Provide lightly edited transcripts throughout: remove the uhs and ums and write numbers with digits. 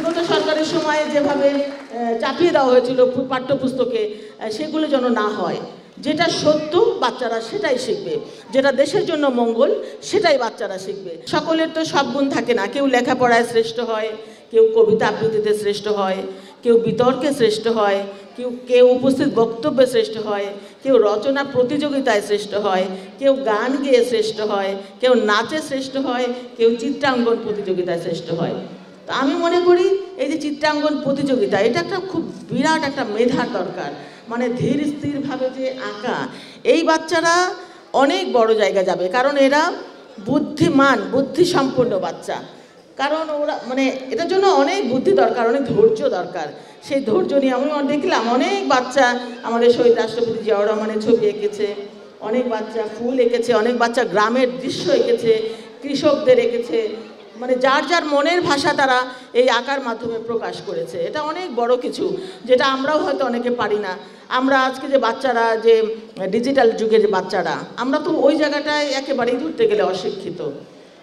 বিগত সরকারের সময়ে যেভাবে চাপিয়ে দেওয়া হয়েছিল পাঠ্যপুস্তকে, সেগুলো যেন না হয়। যেটা সত্য বাচ্চারা সেটাই শিখবে, যেটা দেশের জন্য মঙ্গল সেটাই বাচ্চারা শিখবে। সকলের তো সব গুণ থাকে না, কেউ লেখাপড়ায় শ্রেষ্ঠ হয়, কেউ কবিতা আবৃত্তিতে শ্রেষ্ঠ হয়, কেউ বিতর্কে শ্রেষ্ঠ হয়, কেউ উপস্থিত বক্তব্যে শ্রেষ্ঠ হয়, কেউ রচনা প্রতিযোগিতায় শ্রেষ্ঠ হয়, কেউ গান গেয়ে শ্রেষ্ঠ হয়, কেউ নাচে শ্রেষ্ঠ হয়, কেউ চিত্রাঙ্কন প্রতিযোগিতায় শ্রেষ্ঠ হয়। তো আমি মনে করি এই যে চিত্রাঙ্কন প্রতিযোগিতা, এটা একটা খুব বিরাট একটা মেধার দরকার। মানে ধীর স্থিরভাবে যে আঁকা, এই বাচ্চারা অনেক বড় জায়গা যাবে, কারণ এরা বুদ্ধিমান, বুদ্ধিসম্পন্ন বাচ্চা। কারণ ওরা মানে এটার জন্য অনেক বুদ্ধি দরকার, অনেক ধৈর্য দরকার। সেই ধৈর্য নিয়ে আমি দেখলাম অনেক বাচ্চা আমাদের শহীদ রাষ্ট্রপতি জিয়াউর রহমানের ছবি এঁকেছে, অনেক বাচ্চা ফুল এঁকেছে, অনেক বাচ্চা গ্রামের দৃশ্য এঁকেছে, কৃষকদের এঁকেছে। মানে যার যার মনের ভাষা তারা এই আঁকার মাধ্যমে প্রকাশ করেছে। এটা অনেক বড় কিছু, যেটা আমরাও হয়তো অনেকে পারি না। আমরা আজকে যে বাচ্চারা, যে ডিজিটাল যুগে যে বাচ্চারা, আমরা তো ওই জায়গাটায় একেবারেই ধরতে গেলে অশিক্ষিত।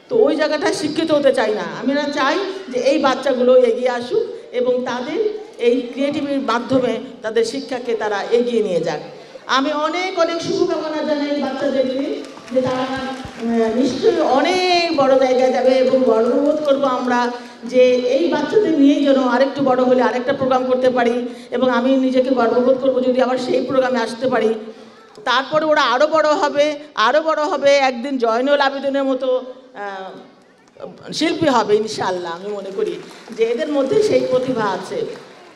তো ওই জায়গাটায় শিক্ষিত হতে চাই না। আমরা চাই যে এই বাচ্চাগুলো এগিয়ে আসুক এবং তাদের এই ক্রিয়েটিভিটির মাধ্যমে তাদের শিক্ষাকে তারা এগিয়ে নিয়ে যাক। আমি অনেক অনেক শুভকামনা জানাই বাচ্চাদেরকে, যে তারা নিশ্চয়ই অনেক বড় জায়গায় যাবে এবং গর্ববোধ করবো আমরা যে এই বাচ্চাদের নিয়েই যেন আরেকটু বড় হলে আরেকটা প্রোগ্রাম করতে পারি, এবং আমি নিজেকে গর্ববোধ করবো যদি আবার সেই প্রোগ্রামে আসতে পারি। তারপরে ওরা আরও বড় হবে, আরও বড় হবে, একদিন জয়নুল আবেদিনের মতো শিল্পী হবে ইনশাআল্লাহ। আমি মনে করি যে এদের মধ্যে সেই প্রতিভা আছে।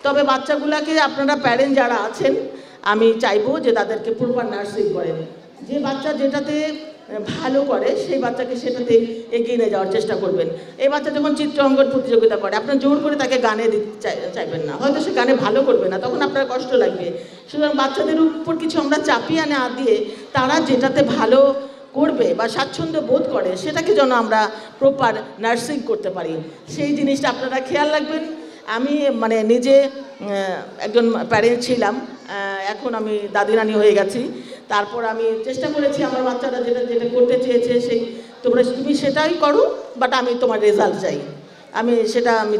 তবে বাচ্চাগুলোকে আপনারা প্যারেন্ট যারা আছেন, আমি চাইবো যে তাদেরকে প্রপার নার্সিং করেন। যে বাচ্চা যেটাতে ভালো করে সেই বাচ্চাকে সেটাতে এগিয়ে নিয়ে যাওয়ার চেষ্টা করবেন। এই বাচ্চা যখন চিত্র অঙ্কন প্রতিযোগিতা করে, আপনার জোর করে তাকে গানে দিতে চাইবেন না, হয়তো সে গানে ভালো করবে না, তখন আপনার কষ্ট লাগবে। সুতরাং বাচ্চাদের উপর কিছু আমরা চাপিয়ে না দিয়ে তারা যেটাতে ভালো করবে বা স্বাচ্ছন্দ্য বোধ করে সেটাকে যেন আমরা প্রপার নার্সিং করতে পারি, সেই জিনিসটা আপনারা খেয়াল রাখবেন। আমি মানে নিজে একজন প্যারেন্ট ছিলাম, এখন আমি দাদি নানি হয়ে গেছি। তারপর আমি চেষ্টা করেছি আমার বাচ্চারা যেটা যেটা করতে চেয়েছে সেই তুমি সেটাই করো, বাট আমি তোমার রেজাল্ট চাই, আমি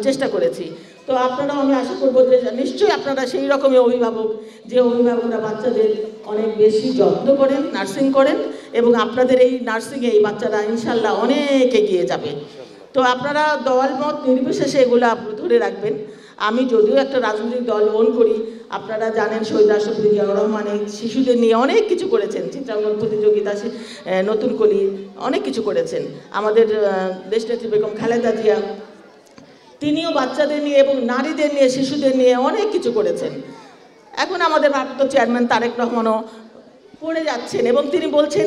চেষ্টা করেছি। তো আপনারাও আমি আশা করবো যে নিশ্চয়ই আপনারা সেই রকমই অভিভাবক, যে অভিভাবকরা বাচ্চাদের অনেক বেশি যত্ন করেন, নার্সিং করেন, এবং আপনাদের এই নার্সিংয়ে এই বাচ্চারা ইনশাল্লাহ অনেক এগিয়ে যাবে। তো আপনারা দল মত নির্বিশেষে এগুলো ধরে রাখবেন। আমি যদিও একটা রাজনৈতিক দল ওন করি, আপনারা জানেন শহীদ রাষ্ট্রপতি জিয়াউর রহমান এই শিশুদের নিয়ে অনেক কিছু করেছেন, চিত্রাঙ্কন প্রতিযোগিতা, নতুন কলি, অনেক কিছু করেছেন। আমাদের দেশনেত্রী বেগম খালেদা জিয়া, তিনিও বাচ্চাদের নিয়ে এবং নারীদের নিয়ে, শিশুদের নিয়ে অনেক কিছু করেছেন। এখন আমাদের ভারপ্রাপ্ত চেয়ারম্যান তারেক রহমানও করে যাচ্ছেন এবং তিনি বলছেন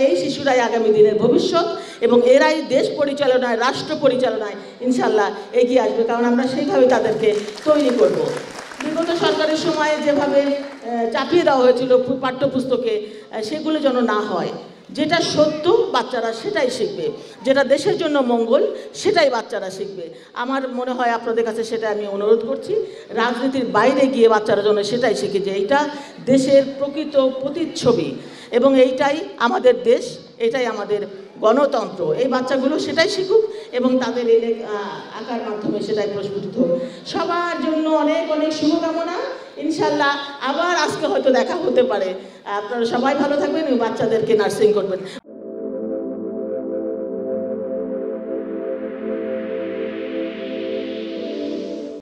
এই শিশুরাই আগামী দিনের ভবিষ্যৎ এবং এরাই দেশ পরিচালনায়, রাষ্ট্র পরিচালনায় ইনশাল্লাহ এগিয়ে আসবে, কারণ আমরা সেইভাবে তাদেরকে তৈরি করব। বিগত সরকারের সময়ে যেভাবে চাপিয়ে দেওয়া হয়েছিল পাঠ্যপুস্তকে, সেগুলো যেন না হয়। যেটা সত্য বাচ্চারা সেটাই শিখবে, যেটা দেশের জন্য মঙ্গল সেটাই বাচ্চারা শিখবে। আমার মনে হয় আপনাদের কাছে সেটা আমি অনুরোধ করছি, রাজনীতির বাইরে গিয়ে বাচ্চারা যেন সেটাই শিখে যে এইটা দেশের প্রকৃত প্রতিচ্ছবি এবং এইটাই আমাদের দেশ, এটাই আমাদের গণতন্ত্র। এই বাচ্চাগুলো সেটাই শিখুক এবং তাদের এই আঁকার মাধ্যমে সেটাই প্রস্ফুটিত হোক। সবার জন্য অনেক অনেক শুভকামনা। ইনশাল্লাহ আবার আজকে হয়তো দেখা হতে পারে। আপনারা সবাই ভালো থাকবেন এবং বাচ্চাদেরকে নার্সিং করবেন।